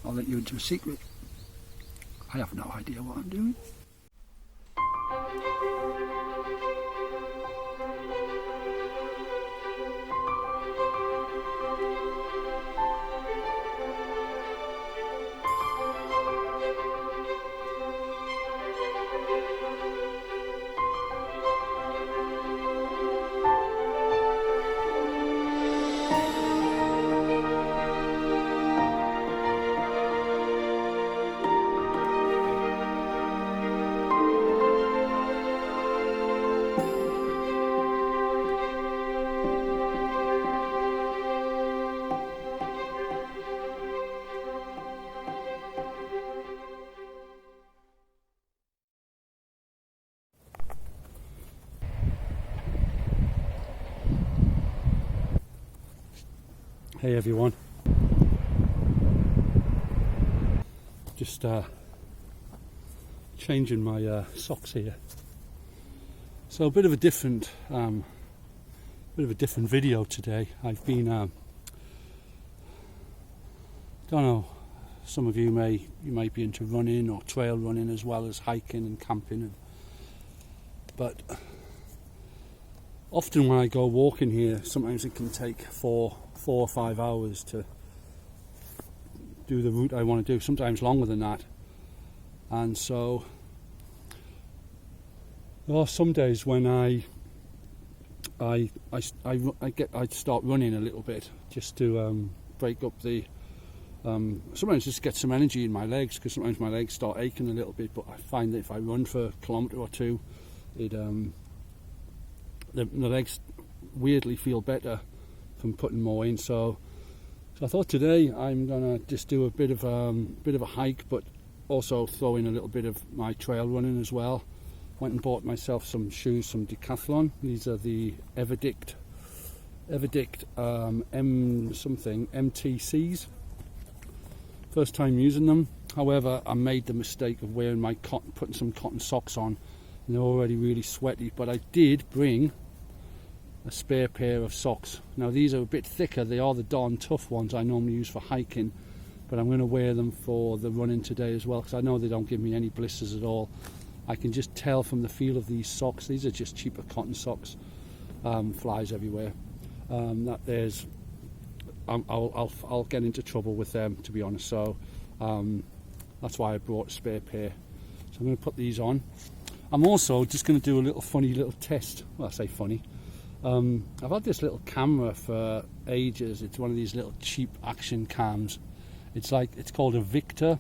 I'll let you into a secret. I have no idea what I'm doing. Hey everyone, just changing my socks here. So a bit of a different video today. I've been, don't know, some of you might be into running or trail running as well as hiking and camping, but often when I go walking here, sometimes it can take 4 or 5 hours to do the route I want to do, sometimes longer than that. And so there are some days when I start running a little bit just to break up the sometimes just get some energy in my legs, because sometimes my legs start aching a little bit, but I find that if I run for a kilometre or two, it the legs weirdly feel better from putting more in. So I thought today I'm gonna just do a bit of a hike, but also throw in a little bit of my trail running as well. Went and bought myself some shoes from Decathlon. These are the Everdict MTCs. First time using them. However, I made the mistake of wearing putting some cotton socks on, and they're already really sweaty. But I did bring a spare pair of socks. Now these are a bit thicker. They are the Darn Tough ones I normally use for hiking, but I'm going to wear them for the running today as well, because I know they don't give me any blisters at all. I can just tell from the feel of these socks. These are just cheaper cotton socks. Flies everywhere. I'll get into trouble with them, to be honest. So that's why I brought a spare pair. So I'm going to put these on. I'm also just going to do a funny little test. Well, I say funny. I've had this little camera for ages. It's one of these little cheap action cams. It's called a Victure.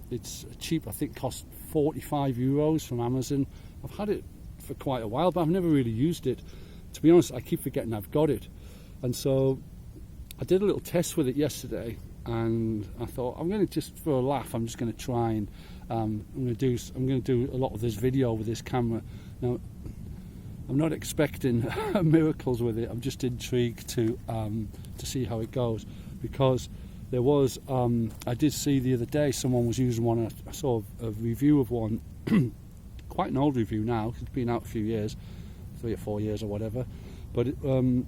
It's cheap. I think it cost €45 from Amazon. I've had it for quite a while, but I've never really used it. To be honest, I keep forgetting I've got it. And so I did a little test with it yesterday, and I thought, I'm going to just, for a laugh, I'm just going to try and I'm going to do a lot of this video with this camera. Now, I'm not expecting miracles with it. I'm just intrigued to see how it goes, because there was I did see the other day someone was using one. I saw a review of one, quite an old review now. It's been out a few years, 3 or 4 years or whatever. But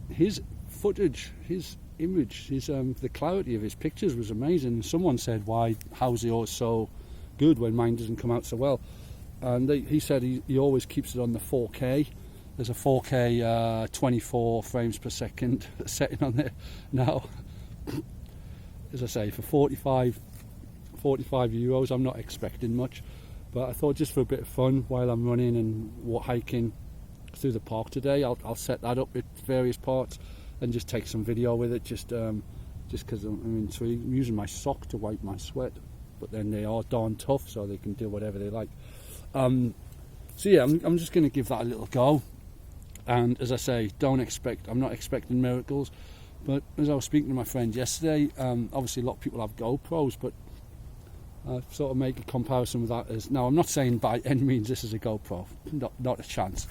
his footage, his image, the clarity of his pictures was amazing. And someone said, how's yours so good when mine doesn't come out so well? And he said he always keeps it on the 4K. There's a 4K 24 frames per second setting on there. Now, as I say, for 45 euros, I'm not expecting much. But I thought, just for a bit of fun while I'm running and hiking through the park today, I'll set that up at various parts and just take some video with it, just because I'm intrigued. I'm using my sock to wipe my sweat, but then they are darn tough, so they can do whatever they like. So yeah, I'm just going to give that a little go. And as I say, I'm not expecting miracles. But as I was speaking to my friend yesterday, obviously a lot of people have GoPros, but I sort of make a comparison with that. Now, I'm not saying by any means this is a GoPro, not a chance.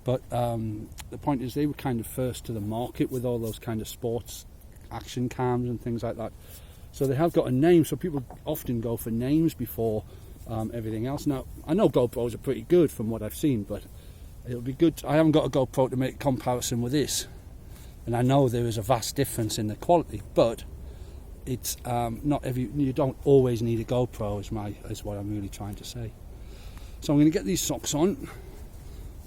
But the point is, they were kind of first to the market with all those kind of sports action cams and things like that. So they have got a name, so people often go for names before everything else. Now, I know GoPros are pretty good from what I've seen, but it'll be good. I haven't got a GoPro to make a comparison with this, and I know there is a vast difference in the quality, but it's you don't always need a GoPro is what I'm really trying to say. So I'm going to get these socks on,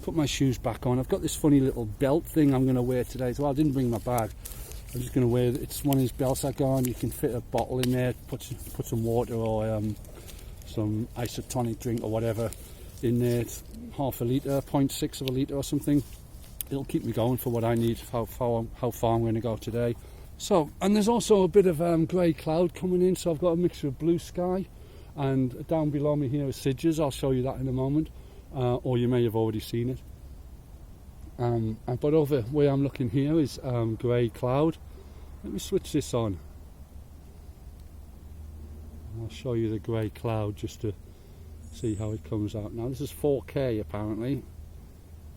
put my shoes back on. I've got this funny little belt thing I'm going to wear today as well. I didn't bring my bag. I'm just going to wear it's one of these belts I go on. You can fit a bottle in there, put some water or some isotonic drink or whatever in there. It's half a litre, 0.6 of a litre or something. It'll keep me going for what I need, how far I'm going to go today. So, and there's also a bit of grey cloud coming in, so I've got a mixture of blue sky, and down below me here is Sidges. I'll show you that in a moment, or you may have already seen it. But over where I'm looking here is grey cloud. Let me switch this on. I'll show you the grey cloud just to see how it comes out. Now this is 4K apparently.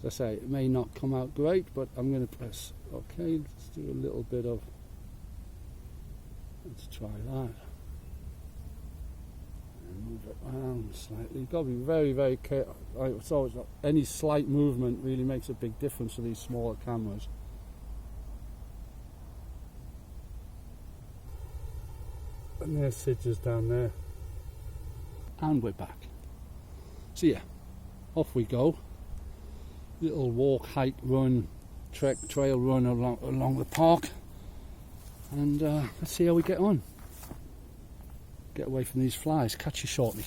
As I say, it may not come out great, but I'm going to press OK. Let's do a little bit of. Let's try that. And move it around slightly. You've got to be very, very careful. It's always any slight movement really makes a big difference to these smaller cameras. And there's Sidges down there. And we're back. So yeah, off we go. Little walk, hike, run, trek, trail run along the park. And let's see how we get on. Get away from these flies. Catch you shortly.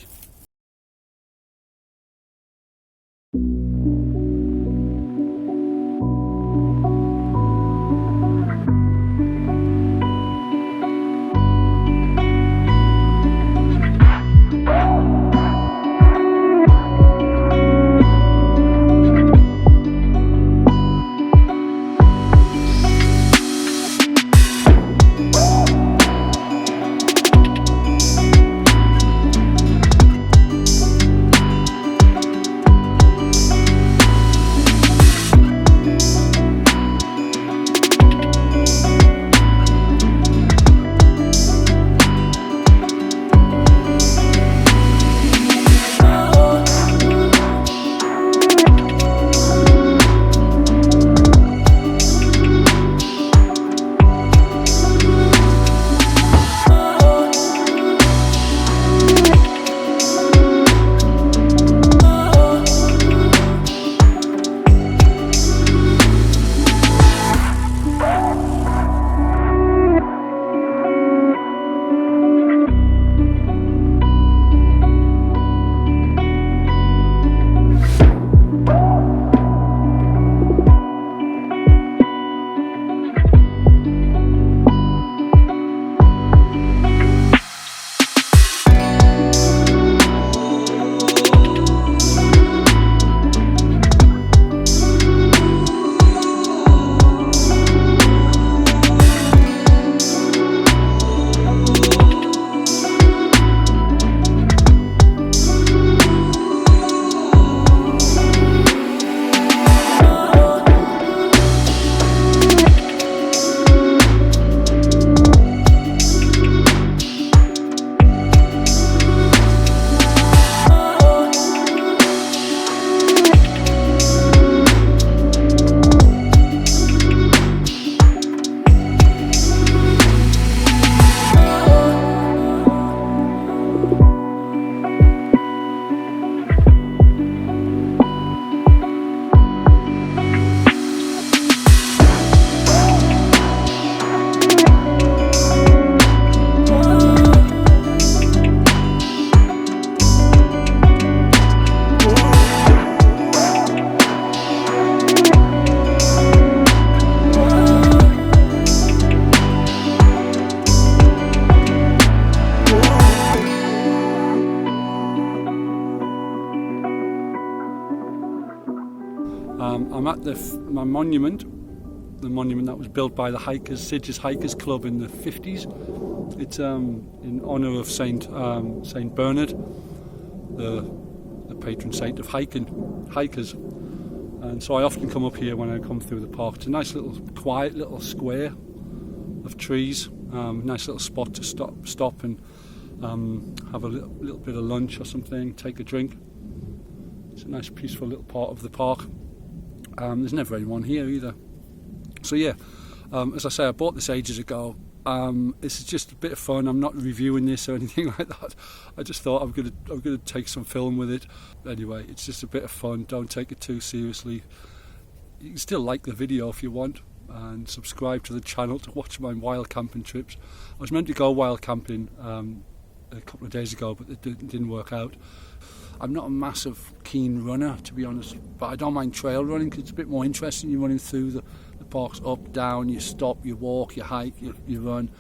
I'm at my monument, the monument that was built by the Sidges Hikers Club in the 50s. It's in honour of Saint Bernard, the patron saint of hikers. And so I often come up here when I come through the park. It's a nice little quiet little square of trees, nice little spot to stop and have a little bit of lunch or something, take a drink. It's a nice peaceful little part of the park. There's never anyone here either. So yeah, as I say, I bought this ages ago. This is just a bit of fun. I'm not reviewing this or anything like that. I just thought I'm gonna take some film with it. Anyway, it's just a bit of fun. Don't take it too seriously. You can still like the video if you want, and subscribe to the channel to watch my wild camping trips. I was meant to go wild camping a couple of days ago, but it didn't work out. I'm not a massive keen runner, to be honest, but I don't mind trail running because it's a bit more interesting. You're running through the parks, up, down, you stop, you walk, you hike, you run.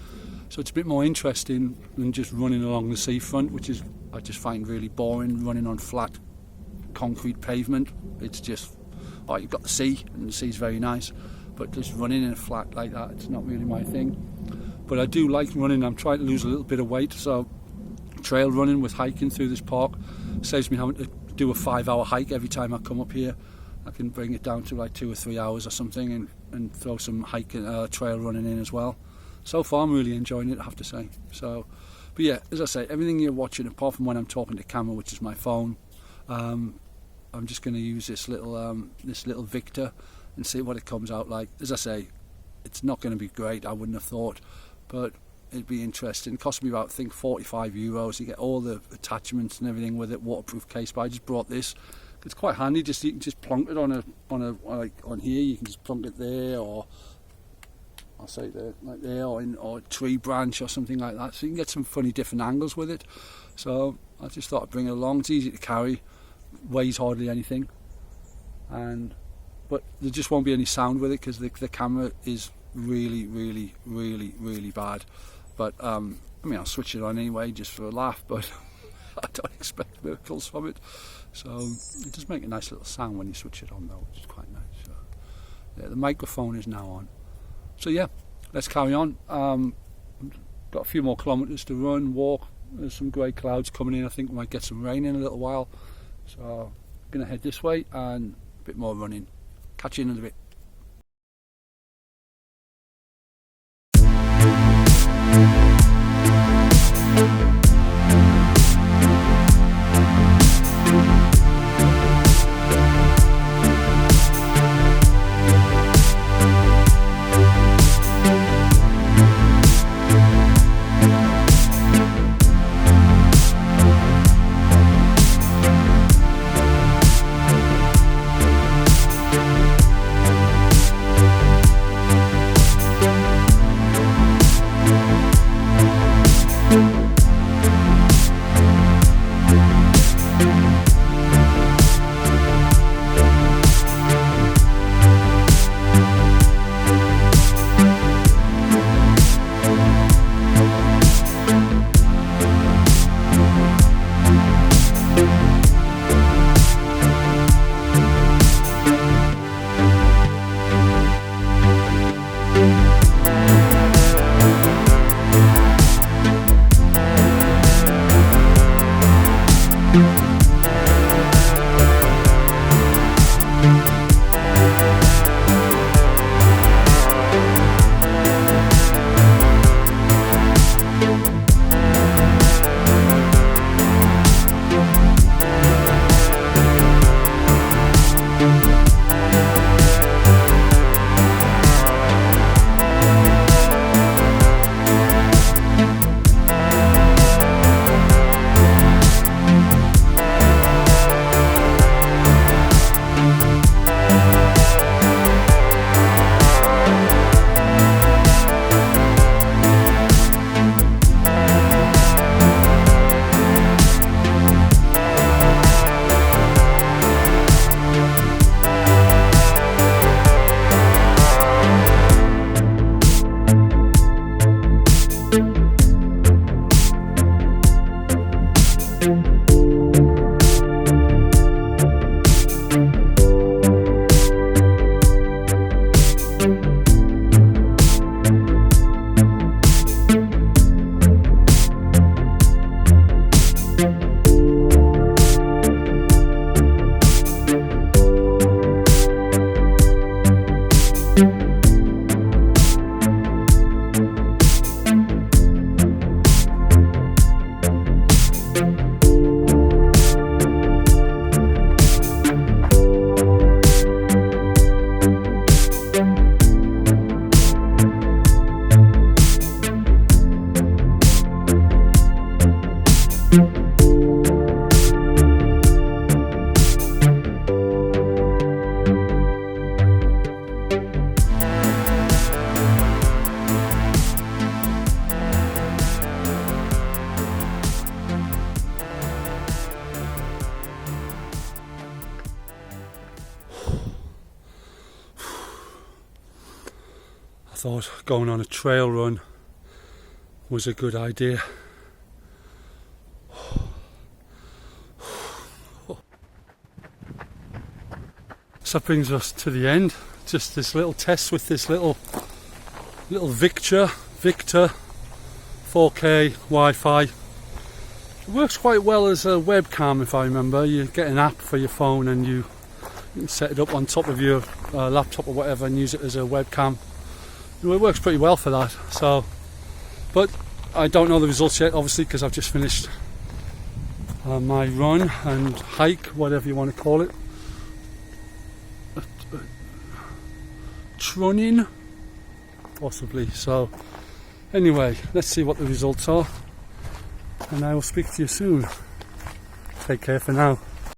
So it's a bit more interesting than just running along the seafront, which is, I just find really boring, running on flat concrete pavement. It's just, oh, you've got the sea, and the sea's very nice, but just running in a flat like that, it's not really my thing. But I do like running. I'm trying to lose a little bit of weight, so trail running with hiking through this park saves me having to do a 5-hour hike every time I come up here. I can bring it down to like 2 or 3 hours or something, and throw some hiking, trail running in as well. So far I'm really enjoying it, I have to say. So, but yeah, as I say, everything you're watching, apart from when I'm talking to camera, which is my phone, I'm just going to use this little Victure and see what it comes out like. As I say, it's not going to be great, I wouldn't have thought, but it'd be interesting. It cost me about, I think, €45. You get all the attachments and everything with it, waterproof case. But I just brought this. It's quite handy. Just you can just plonk it on like on here. You can just plonk it there, or I'll say there, like there, or a tree branch or something like that. So you can get some funny different angles with it. So I just thought I'd bring it along. It's easy to carry, weighs hardly anything, but there just won't be any sound with it because the camera is really bad. But I mean, I'll switch it on anyway just for a laugh, but I don't expect miracles from it. So it does make a nice little sound when you switch it on though, which is quite nice. So, yeah, the microphone is now on. So yeah, let's carry on. Got a few more kilometres to run, walk. There's some grey clouds coming in. I think we might get some rain in a little while. So I'm going to head this way and a bit more running. Catch you in a bit. thought going on a trail run was a good idea. So that brings us to the end. Just this little test with this little Victure 4K Wi-Fi. It works quite well as a webcam, if I remember. You get an app for your phone and you can set it up on top of your laptop or whatever and use it as a webcam. It works pretty well for that. So, but I don't know the results yet, obviously, because I've just finished my run and hike, whatever you want to call it. Running, possibly. So anyway, let's see what the results are, and I will speak to you soon. Take care for now.